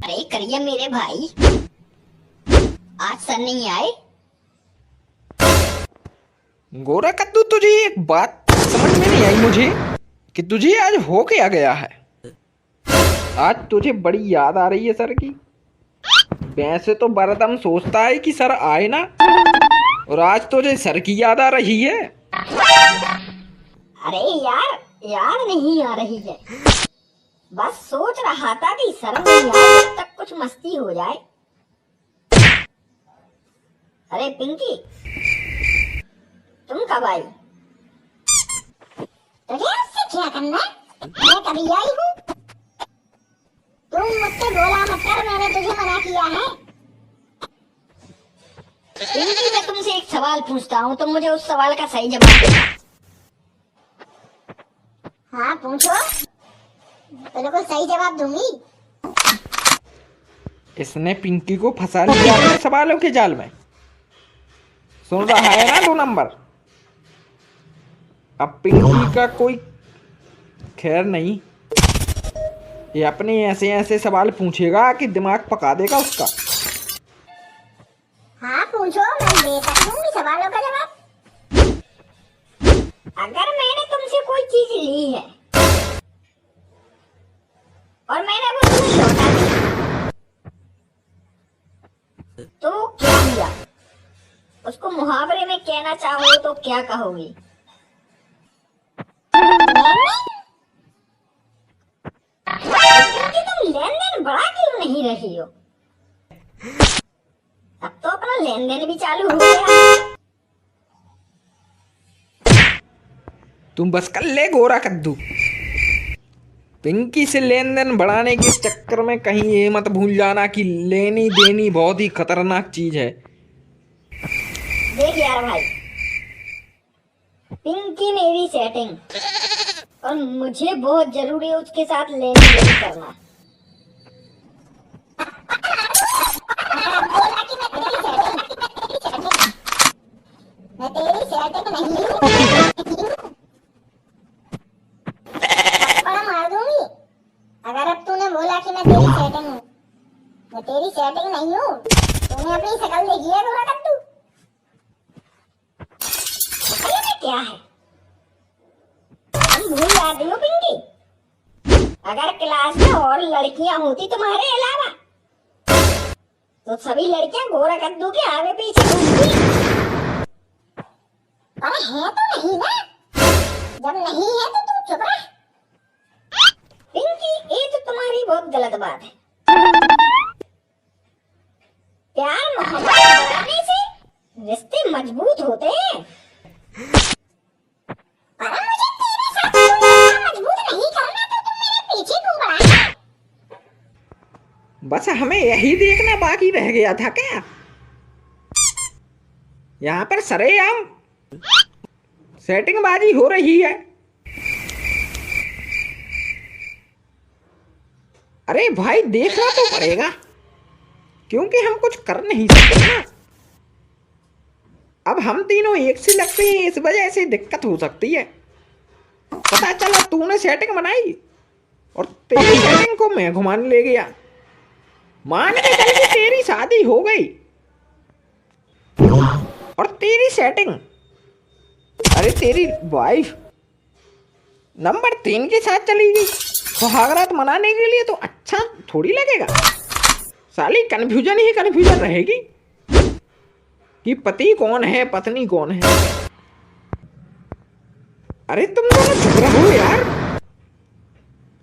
अरे करिए मेरे भाई, आज सर नहीं आए। गोरा कद्दू, तुझे एक बात समझ में नहीं आई मुझे कि तुझे आज हो क्या गया है। आज तुझे बड़ी याद आ रही है सर की। वैसे तो बरदम सोचता है कि सर आए ना, और आज तुझे सर की याद आ रही है। अरे यार, याद नहीं आ रही है, बस सोच रहा था कि सर नहीं आए जब तक कुछ मस्ती हो जाए। अरे पिंकी, तुम कब आई? तुझे उससे क्या करना? मैं कभी आई हूँ? तुम मुझसे बोला मत कर, मैंने तुझे मना किया है। पिंकी, मैं तुमसे एक सवाल पूछता हूँ, तुम मुझे उस सवाल का सही जवाब देना। हाँ पूछो, बिल्कुल सही जवाब दूंगी। इसने पिंकी को फंसा लिया अपने सवालों के जाल में। सुन रहा है ना 2 नंबर? अब पिंकी का कोई खैर नहीं, ये अपने ऐसे ऐसे सवाल पूछेगा कि दिमाग पका देगा उसका। हाँ पूछो, मैं दे सकूंगी सवालों का जवाब। अगर मैंने तुमसे कोई चीज ली है और मैंने वो तुम्हें लौटा दी, तो क्या हुआ? उसको मुहावरे में कहना चाहो तो क्या कहोगी? क्योंकि तुम लेन देन बढ़ा क्यों नहीं रही हो? अब तो अपना लेन देन भी चालू हो गया। तुम बस कर ले गोरा कद्दू। पिंकी से लेन देन बढ़ाने के चक्कर में कहीं ये मत भूल जाना कि लेनी देनी बहुत ही खतरनाक चीज है। देख यार भाई, पिंकी मेरी सेटिंग, और मुझे बहुत जरूरी है उसके साथ लेन देन करना। मैं तेरी सेटिंग नहीं हूँ, थप्पड़ मार दूंगी अगर अब तूने बोला कि मैं तेरी सेटिंग हूँ। मैं तेरी सेटिंग नहीं हूँ, तूने अपनी शक्ल देखी है गोरा कद्दू? में क्या है? तुम भूल जाती हो पिंकी, अगर क्लास में और लड़कियां होती तुम्हारे अलावा तो सभी लड़कियां गोरा कद्दू के आगे पीछे घूमती। पर है तो नहीं ना, जब नहीं है तो तुम चुप रह। पिंकी, ये तो तुम्हारी बहुत गलत बात है। प्यार मोहब्बत बढ़ाने से रिश्ते मजबूत होते हैं, पर मुझे तेरे साथ मजबूत नहीं करना, तो तुम मेरे पीछे क्यों पड़ा है? बस हमें यही देखना बाकी रह गया था क्या? यहाँ पर सरेआम सेटिंगबाजी हो रही है। अरे भाई, देखना तो पड़ेगा क्योंकि हम कुछ कर नहीं सकते ना। अब हम तीनों एक से लगते हैं, इस वजह से दिक्कत हो सकती है। पता चला तूने सेटिंग बनाई और तेरी सेटिंग को मैं घुमाने ले गया। मान के चल के तेरी शादी हो गई और तेरी सेटिंग, अरे तेरी वाइफ नंबर 3 के साथ चली गई। सुहागरात मनाने के लिए तो अच्छा थोड़ी लगेगा। साली कंफ्यूजन ही कंफ्यूजन रहेगी कि पति कौन है पत्नी कौन है। अरे तुम दोनों चुप रहो यार,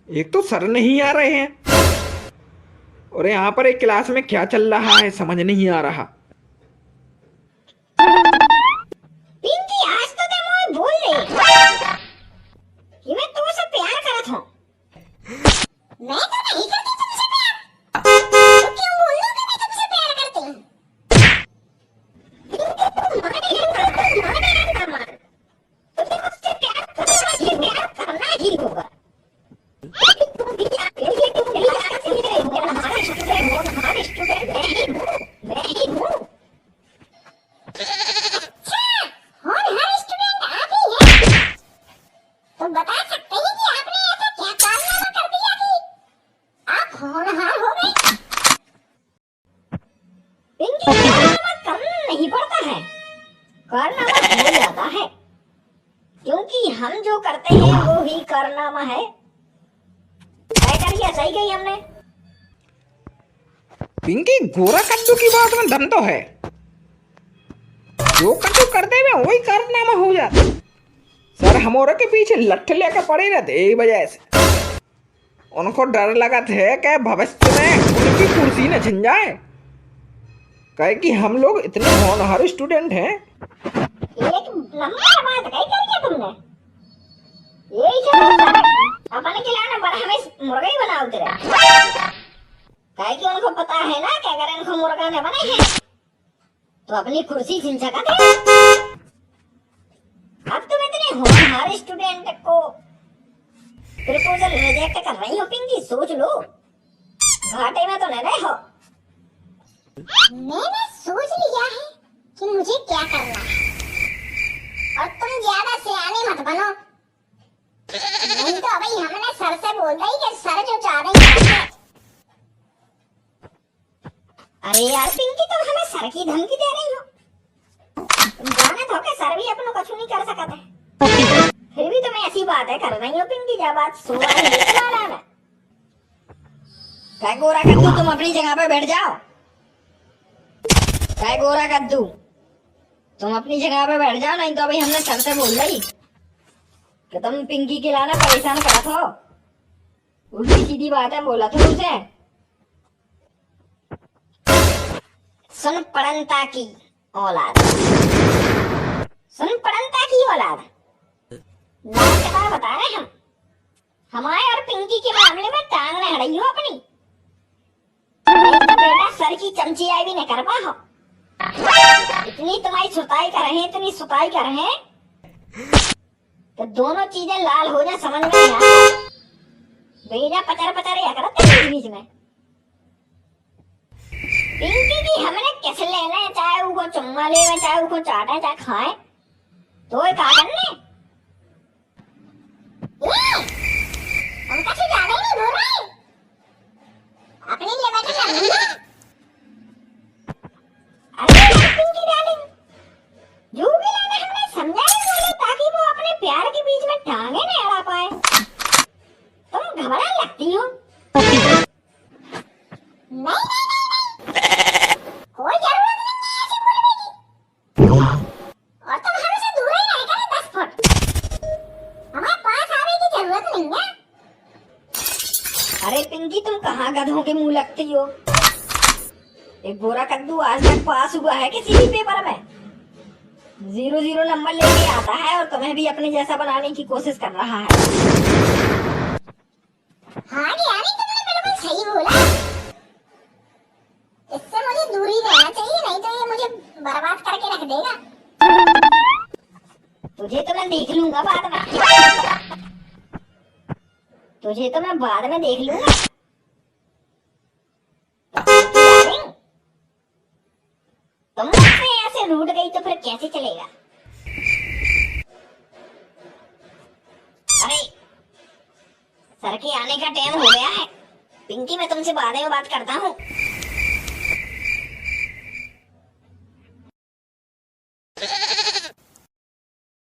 एक तो सर नहीं आ रहे हैं और यहाँ पर एक क्लास में क्या चल रहा है समझ नहीं आ रहा। पिंकी, आज तो तुम मुझे भूल गई कि मैं तुमसे प्यार करत हूँ। मैं तो नहीं करती तुमसे प्यार, तो क्यों बोल रही कि मैं तुमसे प्यार करती हूँ? तुझे मुझसे प्यार करना ही होगा। तुम भी हमारा स्टूडेंट मैं ही हूँ। कारनामा हो जाता है, क्योंकि हम जो करते हैं वो ही कारनामा है। तय कर लिया, सही गई हमने। पिंकी, गोरा कद्दू की बात में दम तो है। जो कद्दू करते हुए वही कारनामा हो जाता। सर हमारे के पीछे लठ लेकर पड़े रहते, यही वजह से उनको डर लगा थे कि भविष्य में उनकी कुर्सी न छिन जाए। कहे कि हम लोग इतने होनहार स्टूडेंट हैं। एक नंबर बात कही करके तुमने। यही चलो अपने खिलाने पर हमें मुर्गा ही बनाओ तेरे। काहे कि उनको पता है ना कि अगर इनको मुर्गा न बने हैं तो अपनी कुर्सी छीन सकते हैं। अब तुम इतने होनहार स्टूडेंट को प्रपोजल रिजेक्ट कर रही हो पिंकी, सोच लो, घाटे में तो नहीं रहे हो। मैंने सोच लिया है कि मुझे क्या करना है, और तुम ज्यादा सियाने मत बनो, नहीं तो अभी हमने सर से बोल दी कि सर जो चाह रही है। अरे यार पिंकी, तुम हमें सर की धमकी दे रही हो। तुम जाने तो कि सर भी अपनों कुछ नहीं कर सकते, फिर भी तुम्हें ऐसी बातें कर रही हो पिंकी, जब बात सुना है। क्या गोरा कद्दू, तुम अपनी जगह पे बैठ जाओ। क्या गोरा कद्दू, तुम अपनी जगह पे बैठ जाओ, नहीं तो अभी हमने सर से बोल दी कि तुम पिंकी के लाना परेशान करा था। उल्टी सीधी बातें बोला था तुमसे। सुन पड़ंता की औलाद, सुन पड़ंता की औलाद, लाजवाब बता रहे हम। हमारे और पिंकी के मामले में टांग न अड़ाई हो अपनी, नहीं तो बेटा सर की चमची आई भी न कर पाओ। इतनी तुम्हारी सुताई कर रहे हैं, इतनी सुताई कर रहे हैं तो दोनों चीजें लाल हो जाए, समझ में नहीं आता। बेजा पचर पचर या करते हैं बीच में। पिंकी की हमने किस लेना है, चाहे वो चुम्मा ले, चाहे वो चाटे, चाहे खाए, तो ये क्या करने। हम कुछ ज्यादा ही नहीं बोल रहे, अपनी लिमिट कर लेना। अरे पिंकी डार्लिंग, जो भी लाना हमने समझा ही बोले, ताकि वो अपने प्यार के बीच में टांगे न अड़ा पाए। तुम घबराने लगती हो। नहीं नहीं नहीं, कोई जरूरत नहीं है ऐसे बोलने की। और तुम हमसे दूर ही रह कर 10 फुट, हमारे पास आने की जरूरत नहीं है। अरे पिंकी, तुम कहाँ गधों के मुंह लगती हो। एक गोरा कद्दू आज तक पास हुआ है किसी भी पेपर में? 0-0 नंबर लेके आता है और तुम्हें भी अपने जैसा बनाने की कोशिश कर रहा है। हाँ यानी तुमने बिल्कुल सही बोला। इससे मुझे दूरी रहना चाहिए, नहीं तो ये मुझे बर्बाद करके रख देगा। तुझे तो मैं देख लूंगा बाद में, तुझे तो मैं बाद में देख लूंगा। तुम मुझसे ऐसे रूठ गई तो फिर कैसे चलेगा। अरे सर के आने का टाइम हो गया है पिंकी, मैं तुमसे बाद में बात करता हूँ।